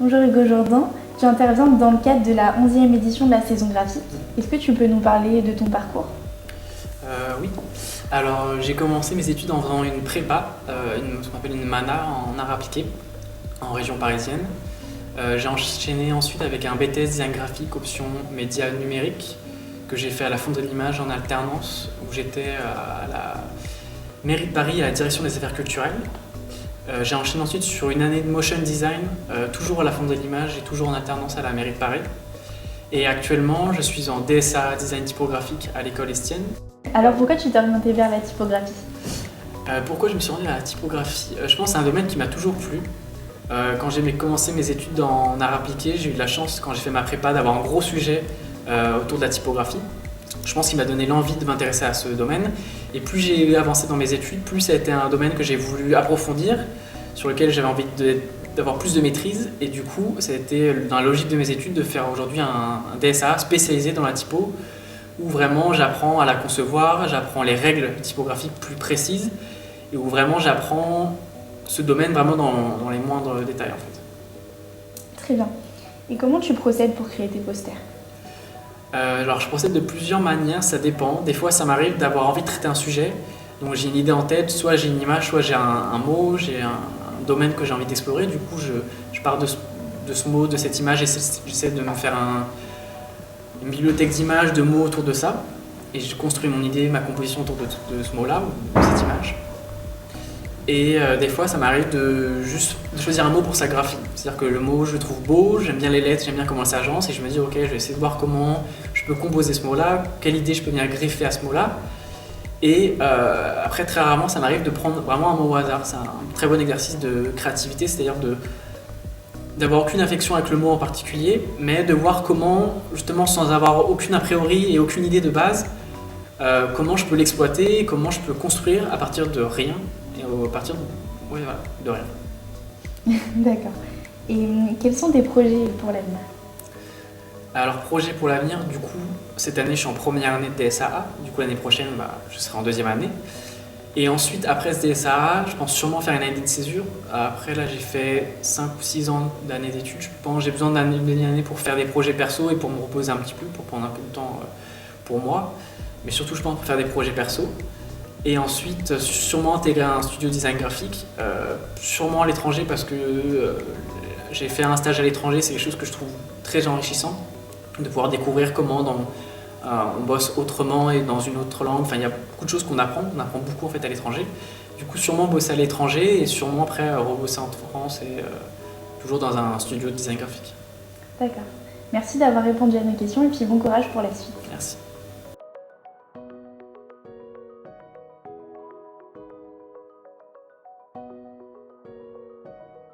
Bonjour Hugo Jourdan, tu interviens dans le cadre de la 11e édition de la saison graphique. Est-ce que tu peux nous parler de ton parcours? Oui, alors j'ai commencé mes études en faisant une prépa, ce qu'on appelle une MANA en art appliqué, en région parisienne. J'ai enchaîné ensuite avec un BTS design graphique, option médias numériques, que j'ai fait à la Fonderie de l'Image en alternance, où j'étais à la mairie de Paris à la direction des affaires culturelles. J'ai enchaîné ensuite sur une année de motion design, toujours à la Fonderie de l'Image et toujours en alternance à la mairie de Paris. Et actuellement, je suis en DSA, design typographique, à l'école Estienne. Alors pourquoi tu t'es orienté vers la typographie? Pourquoi je me suis rendu à la typographie? Je pense que c'est un domaine qui m'a toujours plu. Quand j'ai commencé mes études en art appliqué, j'ai eu de la chance, quand j'ai fait ma prépa, d'avoir un gros sujet autour de la typographie. Je pense qu'il m'a donné l'envie de m'intéresser à ce domaine. Et plus j'ai avancé dans mes études, plus ça a été un domaine que j'ai voulu approfondir, sur lequel j'avais envie d'avoir plus de maîtrise. Et du coup, ça a été dans la logique de mes études de faire aujourd'hui un DSA spécialisé dans la typo, où vraiment j'apprends à la concevoir, j'apprends les règles typographiques plus précises, et où vraiment j'apprends ce domaine vraiment dans les moindres détails en fait. Très bien. Et comment tu procèdes pour créer tes posters? Alors je procède de plusieurs manières, ça dépend. Des fois ça m'arrive d'avoir envie de traiter un sujet, donc j'ai une idée en tête, soit j'ai une image, soit j'ai un mot, j'ai un domaine que j'ai envie d'explorer. Du coup je pars de ce mot, de cette image, et j'essaie de me faire une bibliothèque d'images, de mots autour de ça, et je construis mon idée, ma composition autour de ce mot-là, ou de cette image. Et des fois, ça m'arrive de juste choisir un mot pour sa graphie. C'est-à-dire que le mot, je le trouve beau, j'aime bien les lettres, j'aime bien comment ça s'agence, et je me dis, ok, je vais essayer de voir comment je peux composer ce mot-là, quelle idée je peux venir greffer à ce mot-là. Et après, très rarement, ça m'arrive de prendre vraiment un mot au hasard. C'est un très bon exercice de créativité, c'est-à-dire d'avoir aucune affection avec le mot en particulier, mais de voir comment, justement, sans avoir aucune a priori et aucune idée de base, comment je peux l'exploiter, comment je peux construire à partir de rien, et à partir de rien. D'accord. Et quels sont tes projets pour l'avenir? Alors, projet pour l'avenir, du coup, cette année, je suis en première année de DSAA, du coup, l'année prochaine, je serai en deuxième année. Et ensuite, après ce DSAA, je pense sûrement faire une année de césure. Après, là, j'ai fait 5 ou 6 ans d'années d'études. Je pense que j'ai besoin d'une année pour faire des projets perso et pour me reposer un petit peu, pour prendre un peu de temps pour moi. Mais surtout, je pense, pour faire des projets perso. Et ensuite, sûrement intégrer un studio design graphique, sûrement à l'étranger, parce que j'ai fait un stage à l'étranger, c'est quelque chose que je trouve très enrichissant, de pouvoir découvrir comment on bosse autrement et dans une autre langue. Enfin, il y a beaucoup de choses qu'on apprend beaucoup en fait à l'étranger. Du coup, sûrement bosser à l'étranger et sûrement après rebosser en France et toujours dans un studio de design graphique. D'accord. Merci d'avoir répondu à nos questions et puis bon courage pour la suite. Merci.